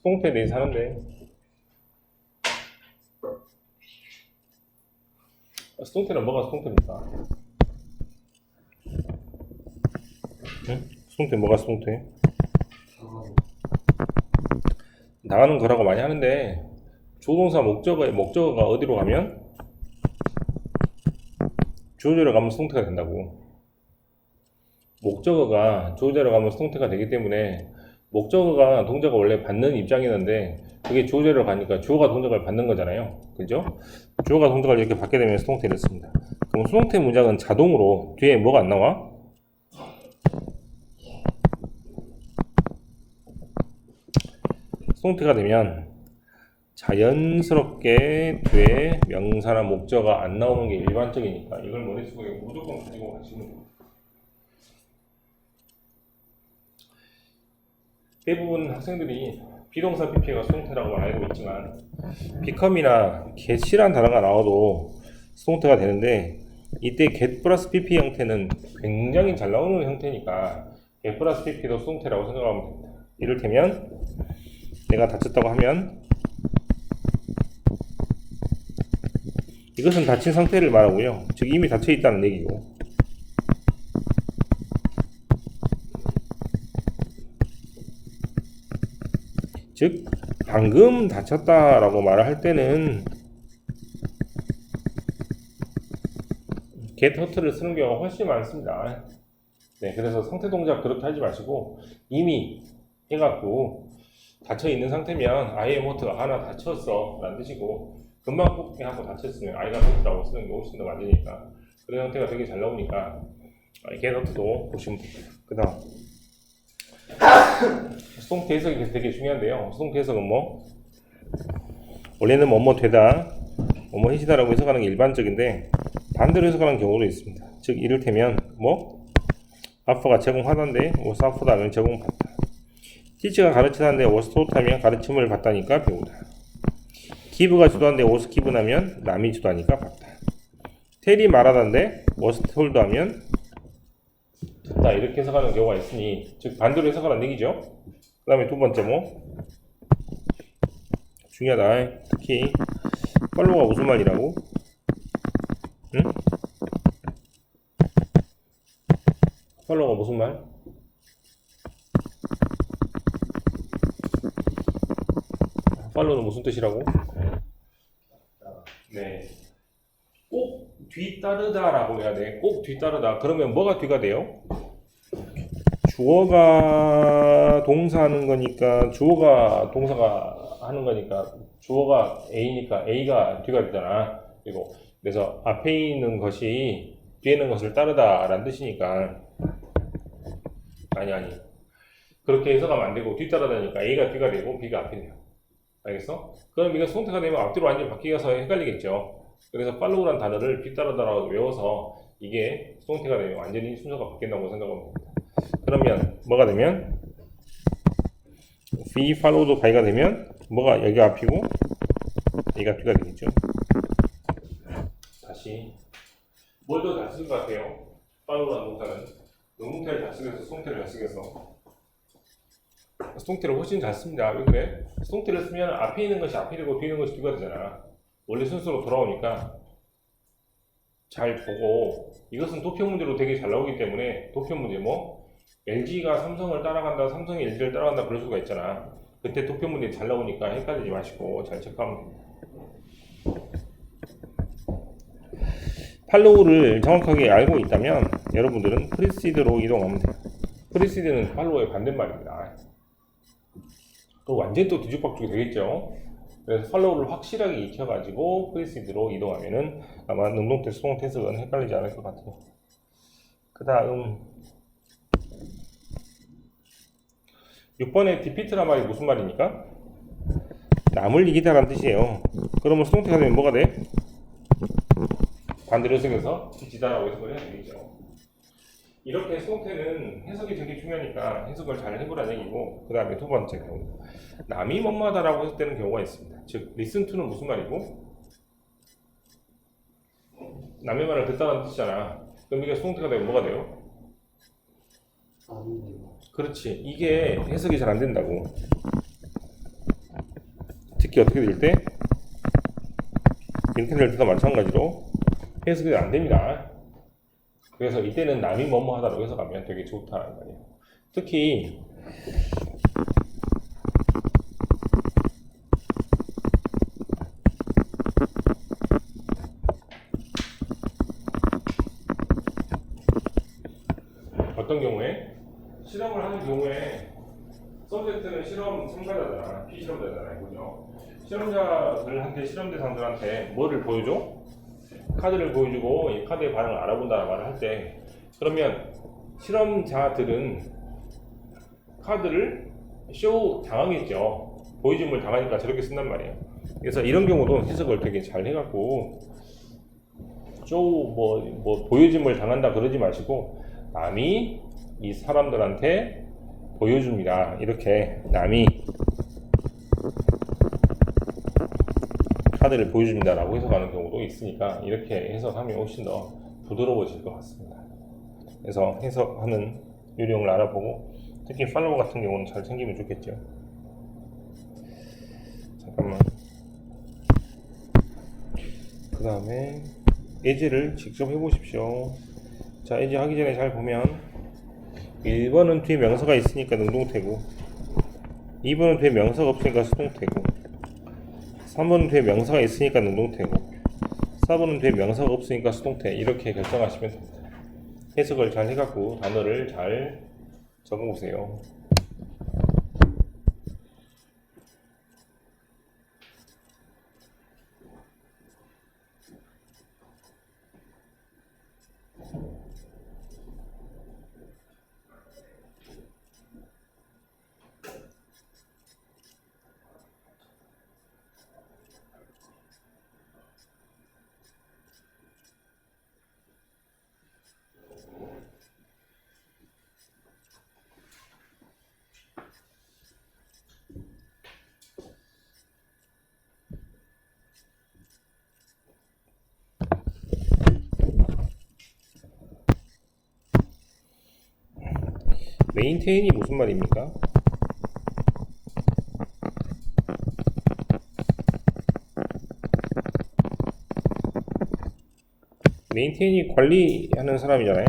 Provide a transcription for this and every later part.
수동태에 대해서 하는데, 수동태는 뭐가 수동태입니까? 응? 수동태 뭐가 수동태? 나가는 거라고 많이 하는데, 조동사 목적어가 어디로 가면? 주어자로 가면 수동태가 된다고. 목적어가 주어자로 가면 수동태가 되기 때문에, 목적어가 동작을 원래 받는 입장이었는데, 그게 주어자로 가니까 주어가 동작을 받는 거잖아요. 그죠? 주어가 동작을 이렇게 받게 되면 수동태를 씁니다. 그럼 수동태 문장은 자동으로 뒤에 뭐가 안 나와? 수동태가 되면 자연스럽게 뒤에 명사나 목적어가 안 나오는 게 일반적이니까 이걸 머릿속에 무조건 가지고 가시면 됩니다. 대부분 학생들이 비동사 PP가 수동태라고 알고 있지만 become이나 get이란 단어가 나와도 수동태가 되는데 이때 get 플러스 PP 형태는 굉장히 잘 나오는 형태니까 get 플러스 PP도 수동태라고 생각하면 됩니다. 이를테면 내가 다쳤다고 하면 이것은 다친 상태를 말하고요. 즉 이미 닫혀 있다는 얘기고 즉 방금 다쳤다라고 말을 할 때는 get hurt를 쓰는 경우가 훨씬 많습니다. 네, 그래서 상태 동작 그렇게 하지 마시고 이미 해갖고 닫혀 있는 상태면 I am hurt가 하나 다쳤어 라는 뜻이고 금방 뽑게 하고 다쳤으면 I got hurt라고 쓰는 게 훨씬 더 맞으니까 그런 형태가 되게 잘 나오니까 get hurt도 보시면 됩니다. 그 다음 수동태 해석이 되게 중요한데요. 수동태 해석은 뭐 원래는 뭐뭐 되다 뭐뭐 해지다라고 해석하는 게 일반적인데 반대로 해석하는 경우도 있습니다. 즉 이를테면 뭐 아빠가 제공하던데 was offered 하면 제공받다. teach가 가르치다는데 was taught 하면 가르침을 받다니까 배우다. give가 주도하는데 was given 하면 남이 주도하니까 받다. tell이 말하던데 was told 하면 듣다 이렇게 해석하는 경우가 있으니 즉 반대로 해석하라는 얘기죠. 그 다음에 두 번째 뭐 중요하다. 특히 팔로우가 무슨 말이라고? 응? 팔로우가 무슨 말? 팔로우는 무슨 뜻이라고? 네. 꼭 뒤따르다라고 해야 돼. 꼭 뒤따르다. 그러면 뭐가 뒤가 돼요? 주어가 동사하는 거니까 주어가 동사가 하는 거니까 주어가 A니까 A가 뒤가 되잖아. 그리고 그래서 앞에 있는 것이 뒤에 있는 것을 따르다 라는 뜻이니까 아니 그렇게 해석하면 안 되고 뒤따르다니까 A가 뒤가 되고 B가 앞이 돼요. 알겠어? 그럼 이거 수동태가 되면 앞뒤로 완전히 바뀌어서 헷갈리겠죠. 그래서 follow라는 단어를 뒤따르다라고 외워서 이게 수동태가 되면 완전히 순서가 바뀐다고 생각하면 됩니다. 그러면 뭐가 되면 be followed by가 되면 뭐가 여기가 앞이고 여기가 뒤가 되겠죠. 다시 뭘 더 잘 쓰는 것 같아요? follow라는 동사는 능동태를 잘 쓰겠어, 수동태를 잘 쓰겠어? 수동태를 훨씬 잘 씁니다. 왜 그래? 수동태를 쓰면 앞에 있는 것이 앞이 되고 뒤에 있는 것이 뒤가 되잖아. 원래 순서로 돌아오니까 잘 보고 이것은 도표 문제로 되게 잘 나오기 때문에 도표 문제 뭐 LG가 삼성을 따라간다, 삼성이 LG를 따라간다 그럴 수가 있잖아. 그때 도표 문제 잘 나오니까 헷갈리지 마시고 잘 체크하면 됩니다. 팔로우를 정확하게 알고 있다면 여러분들은 프리시드로 이동하면 돼요. 프리시드는 팔로우의 반대말입니다. 또 완전히 또 뒤죽박죽이 되겠죠. 그래서 팔로우를 확실하게 익혀가지고 프리시드로 이동하면은 아마 능동태, 수동태 해석은 헷갈리지 않을 것 같아요. 그 다음 6번의 defeat란 말이 무슨 말입니까? 남을 이기다라는 뜻이에요. 그러면 수동태가 되면 뭐가 돼? 반대로 해석해서 지지다라고 해석을 해야 되겠죠. 이렇게 수동태는 해석이 되게 중요하니까 해석을 잘 해보라는 얘기고 그 다음에 두 번째 경우 남이 뭐뭐하다라고 해석되는 경우가 있습니다. 즉 listen to는 무슨 말이고 남의 말을 듣다는 뜻이잖아. 그럼 이게 수동태가 되면 뭐가 돼요? 그렇지. 이게 해석이 잘 안 된다고. 특히 어떻게 될 때? 이렇게 될 때도 마찬가지로 해석이 안 됩니다. 그래서 이때는 남이 뭐뭐 하다라고 해석하면 되게 좋다는 말이에요. 특히 어떤 경우에 실험을 하는 경우에 서브젝트는 실험 참가자잖아, 피실험자잖아요, 그죠? 실험자들한테, 실험 대상들한테 뭐를 보여줘? 카드를 보여주고 이 카드의 반응을 알아본다는 말을 할 때, 그러면 실험자들은 카드를 쇼 당하겠죠. 보여줌을 당하니까 저렇게 쓴단 말이에요. 그래서 이런 경우도 해석을 되게 잘 해갖고 쇼 뭐 보여줌을 당한다 그러지 마시고 남이 이 사람들한테 보여줍니다. 이렇게 남이 카드를 보여줍니다 라고 해석하는 경우도 있으니까 이렇게 해석하면 훨씬 더 부드러워질 것 같습니다. 그래서 해석하는 요령을 알아보고 특히 팔로워 같은 경우는 잘 챙기면 좋겠죠. 잠깐만. 그 다음에 예제를 직접 해보십시오. 자, 예제 하기 전에 잘 보면 1번은 뒤에 명사가 있으니까 능동태고, 2번은 뒤에 명사가 없으니까 수동태고, 3번은 뒤에 명사가 있으니까 능동태고, 4번은 뒤에 명사가 없으니까 수동태. 이렇게 결정하시면 됩니다. 해석을 잘 해갖고 단어를 잘 적어보세요. 메인테인이 무슨 말입니까? 메인테인이 관리하는 사람이잖아요.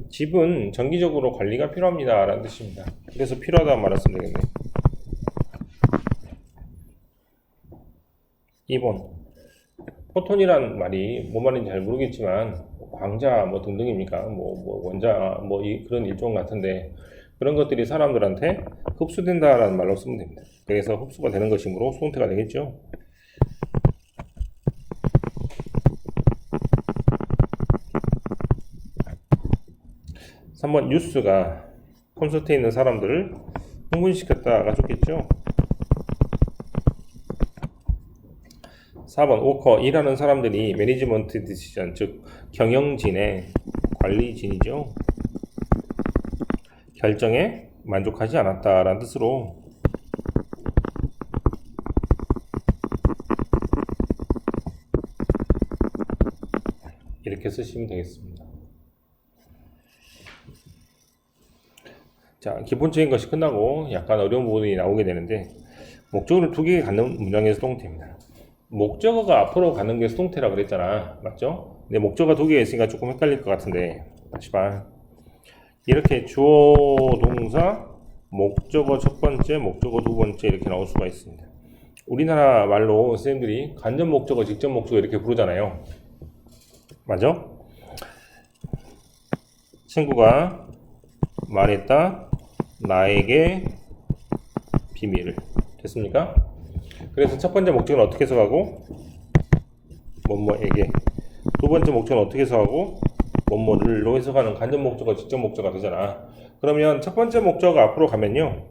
집은 정기적으로 관리가 필요합니다 라는 뜻입니다. 그래서 필요하다는 말을 쓰면 되겠네요. 2번 포톤이란 말이 뭔 말인지 잘 모르겠지만 광자 뭐 등등입니까? 뭐 원자 그런 일종 같은데 그런 것들이 사람들한테 흡수된다라는 말로 쓰면 됩니다. 그래서 흡수가 되는 것이므로 수동태가 되겠죠. 한번 뉴스가 콘서트에 있는 사람들을 흥분시켰다가 좋겠죠. 4번 오커 일하는 사람들이 매니지먼트 디시전 즉 경영진의 관리진이죠. 결정에 만족하지 않았다라는 뜻으로 이렇게 쓰시면 되겠습니다. 자, 기본적인 것이 끝나고 약간 어려운 부분이 나오게 되는데 목적어를 2개 갖는 문장의 수동태입니다. 목적어가 앞으로 가는 게 수동태라 그랬잖아, 맞죠? 근데 목적어가 2개가 있으니까 조금 헷갈릴 것 같은데 다시 봐. 이렇게 주어 동사 목적어 첫 번째, 목적어 두 번째 이렇게 나올 수가 있습니다. 우리나라 말로 선생님들이 간접 목적어, 직접 목적어 이렇게 부르잖아요, 맞아? 친구가 말했다 나에게 비밀을. 됐습니까? 그래서 첫 번째 목적은 어떻게 해석하고 뭐뭐에게, 두 번째 목적은 어떻게 해석하고 뭐뭐를로 해석하는 간접 목적어, 직접 목적어가 되잖아. 그러면 첫 번째 목적어가 앞으로 가면요,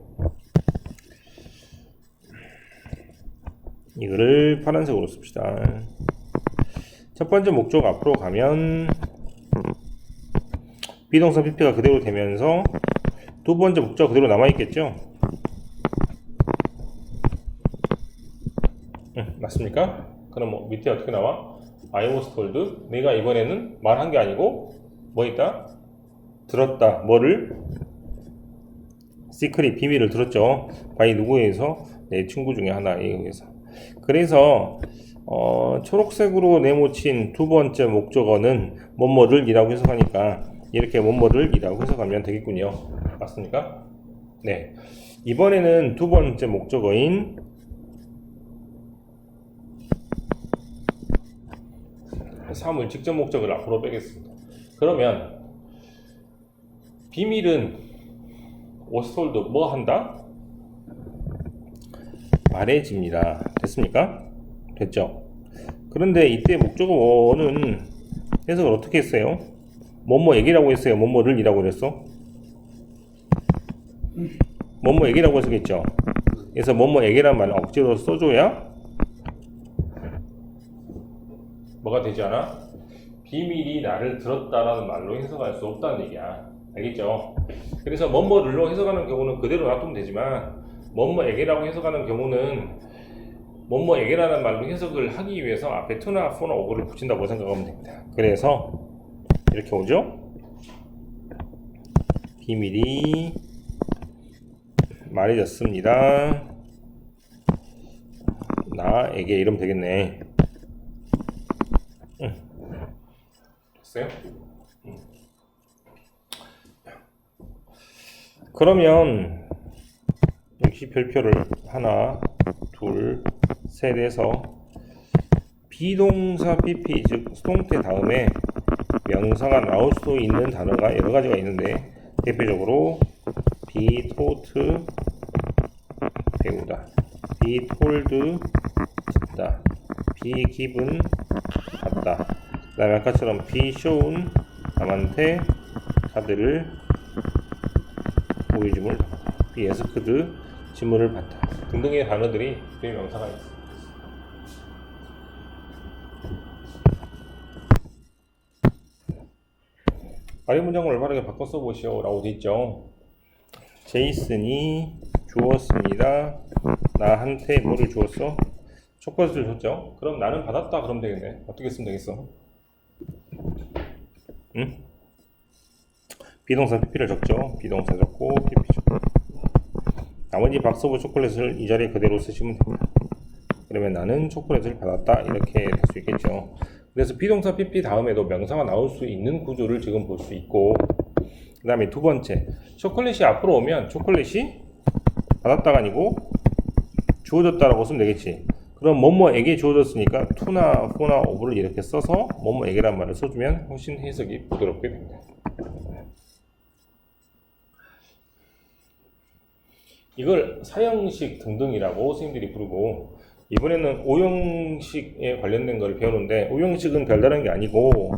이거를 파란색으로 씁시다. 첫 번째 목적어가 앞으로 가면 비동사 PP가 그대로 되면서 두 번째 목적어 그대로 남아있겠죠? 맞습니까? 그럼 뭐 밑에 어떻게 나와? I was told. 내가 이번에는 말한 게 아니고 뭐 있다? 들었다. 뭐를? 시크릿, 비밀을 들었죠. by 누구에 의해서? 내 친구 중에 하나에 의해서. 그래서 초록색으로 네모친 두 번째 목적어는 뭐뭐를 이라고 해석하니까 이렇게 뭐뭐를 이라고 해석하면 되겠군요. 맞습니까? 네. 이번에는 두 번째 목적어인 사물 직접 목적을 앞으로 빼겠습니다. 그러면 비밀은 was told 뭐 한다? 말해집니다. 됐습니까? 됐죠? 그런데 이때 목적어는 해석을 어떻게 했어요? 뭐뭐에게라고 했어요? 뭐뭐를 이라고 그랬어? 뭐뭐에게라고 해석했죠? 그래서 뭐뭐에게란 말을 억지로 써줘야 뭐가 되지 않아? 비밀이 나를 들었다라는 말로 해석할 수 없다는 얘기야. 알겠죠? 그래서 뭐뭐를로 해석하는 경우는 그대로 놔두면 되지만 뭐뭐에게라고 해석하는 경우는 뭐뭐에게라는 말로 해석을 하기 위해서 앞에 to나 for나 over를 붙인다고 생각하면 됩니다. 그래서 이렇게 오죠? 비밀이 말해졌습니다. 나에게 이러면 되겠네. 됐어요? 그러면 역시 별표를 하나, 둘, 셋 해서 비동사 PP 즉 수동태 다음에 명사가 나올 수 있는 단어가 여러 가지가 있는데 대표적으로 be taught 배우다, be told 듣다, be given 받다, 그 다음에 아까처럼 be shown 남한테 카드를 보여줌을 받다, be asked 질문을 받다 등등의 단어들이 명사가 있습니다. 아래 문장을 올바르게 바꿔 써보시오 라고 돼 있죠. 제이슨이 주었습니다. 나한테 뭐를 주었어? 초콜릿을 줬죠. 그럼 나는 받았다 그러면 되겠네. 어떻게 쓰면 되겠어? 응? 비동사 PP를 적죠. 비동사 적고 PP 적고 나머지 박서부 초콜릿을 이 자리에 그대로 쓰시면 됩니다. 그러면 나는 초콜릿을 받았다 이렇게 될 수 있겠죠. 그래서 비동사 PP 다음에도 명사가 나올 수 있는 구조를 지금 볼 수 있고, 그 다음에 두 번째 초콜릿이 앞으로 오면 초콜릿이 받았다가 아니고 주어졌다라고 쓰면 되겠지. 그럼 뭐뭐에게 주어졌으니까 to나 for나 of를 이렇게 써서 뭐뭐에게란 말을 써주면 훨씬 해석이 부드럽게 됩니다. 이걸 사형식 등등이라고 선생님들이 부르고, 이번에는 오형식에 관련된 걸 배우는데 오형식은 별다른 게 아니고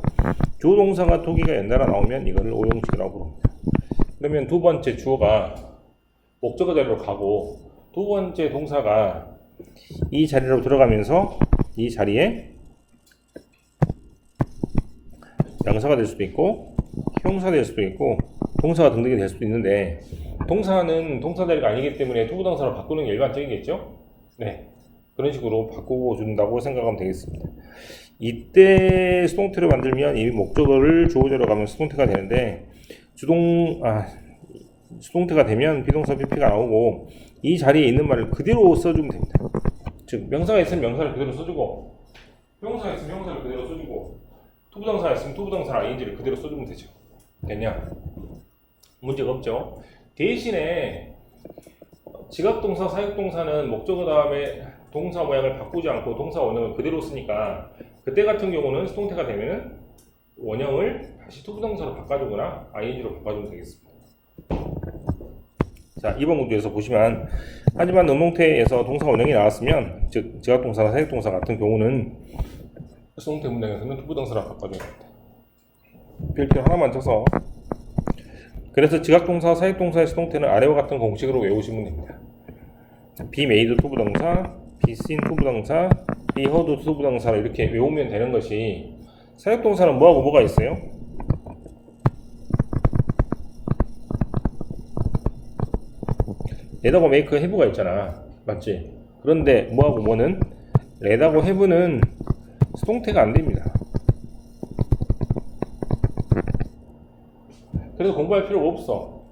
주동사가 토기가 연달아 나오면 이거를 오형식이라고 부릅니다. 그러면 두 번째 주어가 목적어 자리로 가고 두 번째 동사가 이 자리로 들어가면서 이 자리에 명사가 될 수도 있고 형사 될 수도 있고 동사가 등등이 될 수도 있는데, 동사는 동사 자리가 아니기 때문에 투부동사로 바꾸는 게 일반적이겠죠? 네, 그런 식으로 바꾸고 준다고 생각하면 되겠습니다. 이때 수동태를 만들면 이 목적어를 주어자로 가면 수동태가 되는데 수동태가 되면 비동사 PP가 나오고 이 자리에 있는 말을 그대로 써주면 됩니다. 즉 명사가 있으면 명사를 그대로 써주고 형사가 있으면 형사를 그대로 써주고 투부동사가 있으면 투부동사 ing를 그대로 써주면 되죠. 됐냐? 문제가 없죠. 대신에 지각동사, 사역동사는 목적어 다음에 동사 모양을 바꾸지 않고 동사 원형을 그대로 쓰니까 그때 같은 경우는 수동태가 되면은 원형을 다시 투부동사로 바꿔주거나 ing로 바꿔주면 되겠습니다. 자, 2번 구조에서 보시면 하지만 음동태에서 동사 원형이 나왔으면 즉 지각동사나 사역동사 같은 경우는 수동태 문장에서는 투부동사로 바꿔줘야 됩니다. 별표 하나만 쳐서, 그래서 지각동사, 사역동사의 수동태는 아래와 같은 공식으로 외우시면 됩니다. be made 투부동사, be seen 투부동사, be heard 투부동사를 이렇게 외우면 되는 것이, 사역동사는 뭐하고 뭐가 있어요? 레드하고 make, have가 있잖아. 맞지? 그런데 뭐하고 뭐는? 레드하고 have는 수동태가 안 됩니다. 그래서 공부할 필요가 없어.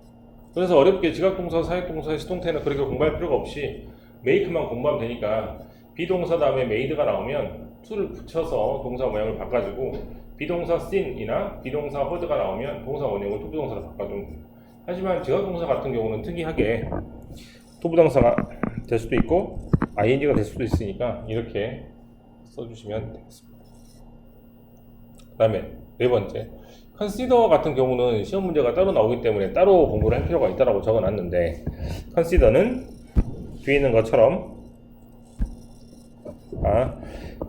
그래서 어렵게 지각동사, 사역동사의 수동태는 그렇게 공부할 필요가 없이 make만 공부하면 되니까 비동사 다음에 made가 나오면 to를 붙여서 동사 모양을 바꿔주고 비동사 seen이나 비동사 heard가 나오면 동사 원형을 to 부동사로 바꿔주면 돼요. 하지만 지각동사 같은 경우는 특이하게 to 부동사가 될 수도 있고 ing가 될 수도 있으니까 이렇게 써주시면 되겠습니다. 그 다음에 네 번째, consider 같은 경우는 시험 문제가 따로 나오기 때문에 따로 공부를 할 필요가 있다고 적어놨는데, consider는 뒤에 있는 것처럼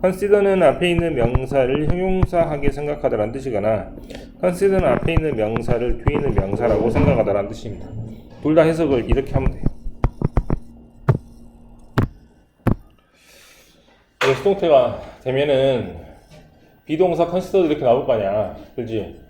consider는 앞에 있는 명사를 형용사하게 생각하다라는 뜻이거나 consider는 앞에 있는 명사를 뒤에 있는 명사라고 생각하다라는 뜻입니다. 둘 다 해석을 이렇게 하면 돼요. 수동태가 되면은 비동사 consider 이렇게 나올 거 아니야, 그렇지?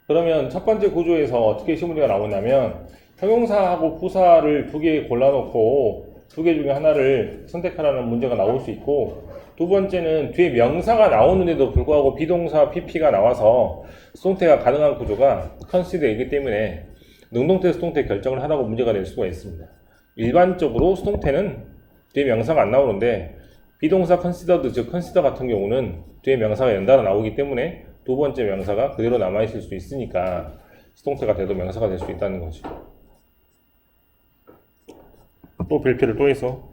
그러면 첫 번째 구조에서 어떻게 시험 문제가 나오냐면 형용사하고 부사를 두 개 골라놓고 두 개 중에 하나를 선택하라는 문제가 나올 수 있고, 두 번째는 뒤에 명사가 나오는데도 불구하고 비동사 pp가 나와서 수동태가 가능한 구조가 consider이기 때문에 능동태 수동태 결정을 하라고 문제가 될 수가 있습니다. 일반적으로 수동태는 뒤에 명사가 안 나오는데 비동사 considered, 즉 consider 같은 경우는 뒤에 명사가 연달아 나오기 때문에 두 번째 명사가 그대로 남아있을 수 있으니까 수동태가 돼도 명사가 될 수 있다는 거지. 또 별표를 또 해서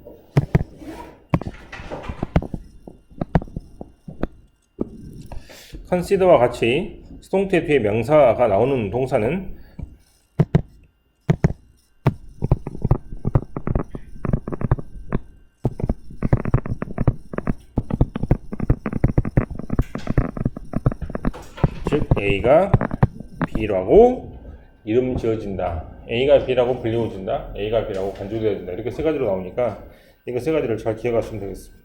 consider와 같이 수동태 뒤에 명사가 나오는 동사는 즉 A가 B라고 이름 지어진다, A가 B라고 불리워진다, A가 B라고 간주되어진다, 이렇게 세 가지로 나오니까 이거 세 가지를 잘 기억하시면 되겠습니다.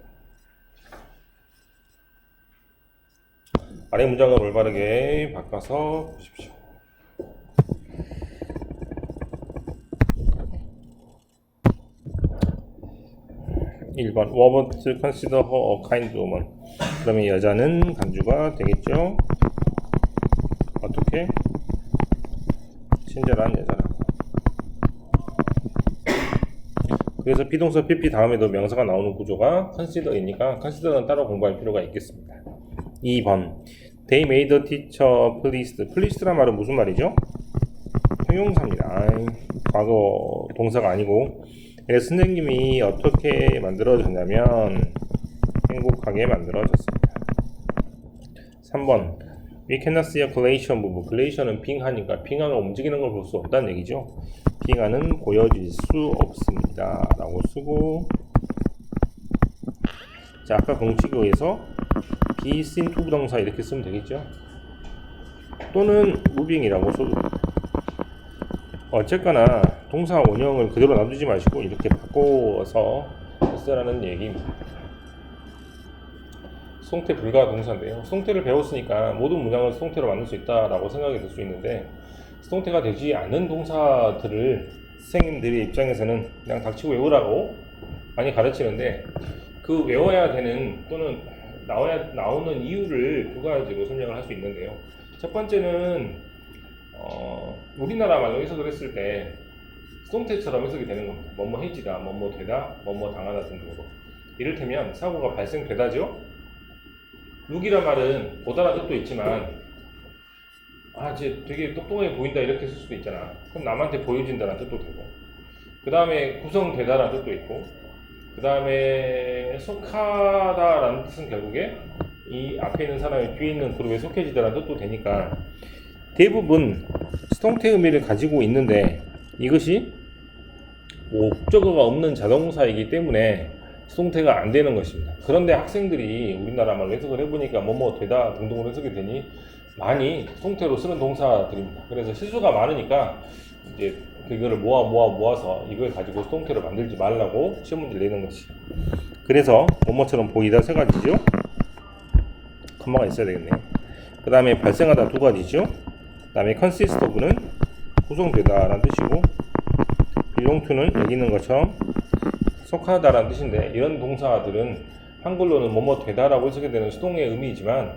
아래 문장을 올바르게 바꿔서 보십시오. 1번 Robert consider her a kind woman. 그러면 여자는 간주가 되겠죠. 어떻게? 친절한 여자라. 그래서 비동사 pp 다음에도 명사가 나오는 구조가 consider이니까 consider는 따로 공부할 필요가 있겠습니다. 2번 They made the teacher pleased. pleased란 말은 무슨 말이죠? 형용사입니다. 과거 동사가 아니고, 그래서 선생님이 어떻게 만들어졌냐면 행복하게 만들어졌습니다. 3번 We cannot see a glacier move. 글레이셔는 빙하니까 빙하가 움직이는 걸 볼 수 없다는 얘기죠. 빙하는 보여질 수 없습니다 라고 쓰고, 자, 아까 공치교에서 be seen to 부동사 이렇게 쓰면 되겠죠. 또는 moving이라고 써도 됩니다. 어쨌거나 동사 원형을 그대로 놔두지 마시고 이렇게 바꿔서 쓰라는 얘기입니다. 수동태 불가 동사인데요. 수동태를 배웠으니까 모든 문장을 수동태로 만들 수 있다라고 생각이 들 수 있는데, 수동태가 되지 않는 동사들을 선생님들의 입장에서는 그냥 닥치고 외우라고 많이 가르치는데, 그 외워야 되는 또는 나오는 이유를 두 가지로 설명을 할 수 있는데요. 첫 번째는 우리나라 말로 해석을 했을 때 수동태처럼 해석이 되는 겁니다. 뭐뭐 해지다, 뭐뭐 되다, 뭐뭐 당하다 등등으로. 이를테면 사고가 발생되다죠. 룩이란 말은 보다라는 뜻도 있지만, 쟤 되게 똑똑해 보인다 이렇게 쓸 수도 있잖아. 그럼 남한테 보여진다는 뜻도 되고, 그 다음에 구성되다라는 뜻도 있고, 그 다음에 속하다라는 뜻은 결국에 이 앞에 있는 사람이 뒤에 있는 그룹에 속해지다라는 뜻도 되니까 대부분 수동태 의미를 가지고 있는데, 이것이 목적어가 없는 자동사이기 때문에 수동태가 안 되는 것입니다. 그런데 학생들이 우리나라 말로 해석을 해보니까 뭐뭐 되다 등등으로 해석이 되니 많이 수동태로 쓰는 동사들입니다. 그래서 실수가 많으니까 이제 그거를 모아서 이걸 가지고 수동태로 만들지 말라고 시험 문제를 내는 것이. 그래서 뭐뭐처럼 보이다 세 가지죠. 컴마가 있어야 되겠네요. 그 다음에 발생하다 두 가지죠. 그 다음에 consist of는 구성되다 라는 뜻이고, belong to는 여기 있는 것처럼 속하다 라는 뜻인데, 이런 동사들은 한글로는 뭐뭐 되다 라고 해석이 되는 수동의 의미이지만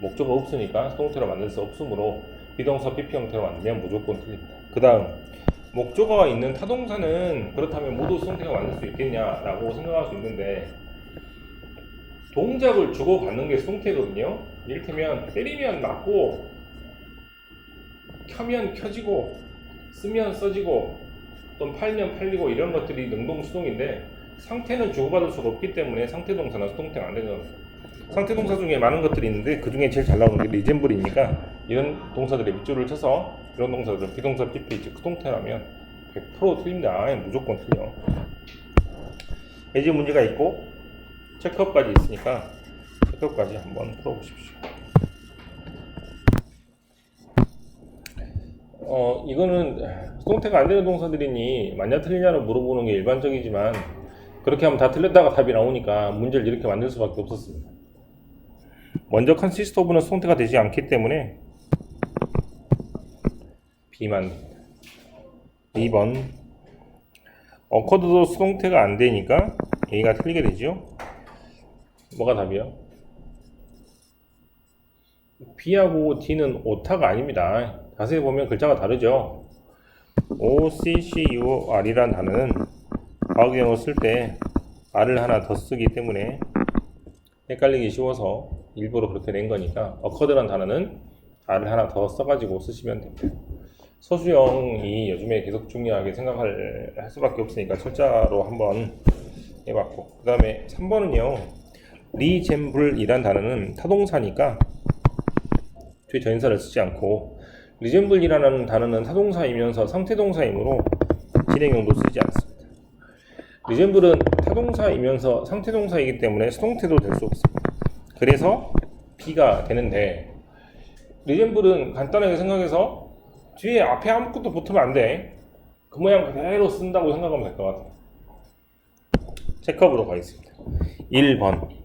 목적어 없으니까 수동태로 만들 수 없으므로 비동사 pp 형태로 만들면 무조건 틀립니다. 그 다음 목조가 있는 타동사는 그렇다면 모두 수동태가 만들 수 있겠냐라고 생각할 수 있는데 동작을 주고받는 게 수동태거든요. 이를테면 때리면 맞고 켜면 켜지고 쓰면 써지고 또는 팔면 팔리고 이런 것들이 능동 수동인데 상태는 주고받을 수가 없기 때문에 상태동사나 수동태가 안 되는 겁니다. 상태동사 중에 많은 것들이 있는데 그 중에 제일 잘 나오는 게 리젠블이니까 이런 동사들의 밑줄을 쳐서 이런 동사들은 비동사 PP 즉 수동태라면 100% 틀립니다. 무조건 틀려. 예제 문제가 있고 체크업까지 있으니까 체크업까지 한번 풀어보십시오. 이거는 수동태가 안 되는 동사들이니 맞냐 틀리냐로 물어보는 게 일반적이지만 그렇게 하면 다 틀렸다가 답이 나오니까 문제를 이렇게 만들 수밖에 없었습니다. 먼저 consist of는 수동태가 되지 않기 때문에 B만 됩니다. 2번 occurred도 수동태가 안 되니까 A가 틀리게 되죠. 뭐가 답이요? B하고 D는 오타가 아닙니다. 자세히 보면 글자가 다르죠. O, C, C, U, R이란 단어는 과거형을 쓸 때 R을 하나 더 쓰기 때문에 헷갈리기 쉬워서 일부러 그렇게 낸 거니까 occurred란 단어는 R을 하나 더 써가지고 쓰시면 됩니다. 서술형이 요즘에 계속 중요하게 생각할 수밖에 없으니까 철자로 한번 해봤고 그 다음에 3번은요 리젠블이란 단어는 타동사니까 뒤에 전인사를 쓰지 않고 리젠블이라는 단어는 타동사이면서 상태동사이므로 진행형도 쓰지 않습니다. 리젠블은 타동사이면서 상태동사이기 때문에 수동태도 될 수 없습니다. 그래서 B가 되는데 리젠블은 간단하게 생각해서 뒤에 앞에 아무것도 붙으면 안 돼. 그 모양 그대로 쓴다고 생각하면 될 것 같아요. 체크업으로 가겠습니다. 1번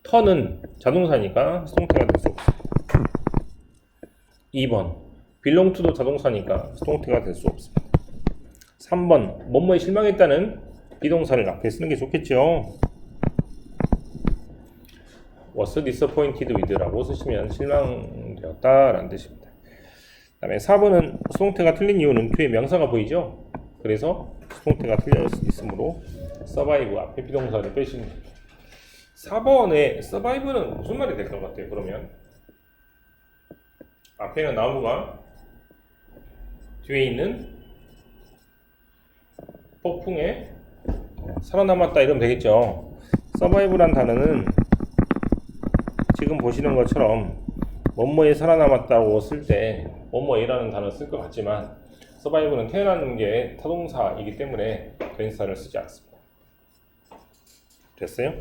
턴은 자동사니까 수동태가 될 수 없습니다. 2번 belong to도 자동사니까 수동태가 될 수 없습니다. 3번 뭐뭐에 실망했다는 비동사를 앞에 쓰는 게 좋겠죠. was disappointed with라고 쓰시면 실망되었다 라는 뜻입니다. 그 다음에 4번은 수동태가 틀린 이유는 뒤에 명사가 보이죠. 그래서 수동태가 틀려 있으므로 survive 앞에 비동사를 빼시면 됩니다. 4번에 survive는 무슨 말이 될 것 같아요? 그러면 앞에는 나무가 뒤에 있는 폭풍에 살아남았다 이러면 되겠죠. survive란 단어는 지금 보시는 것처럼 뭐뭐에 살아남았다고 쓸 때 뭐뭐이라는 단어 쓸 것 같지만 survive는 태어나는 게 타동사이기 때문에 전치사를 쓰지 않습니다. 됐어요?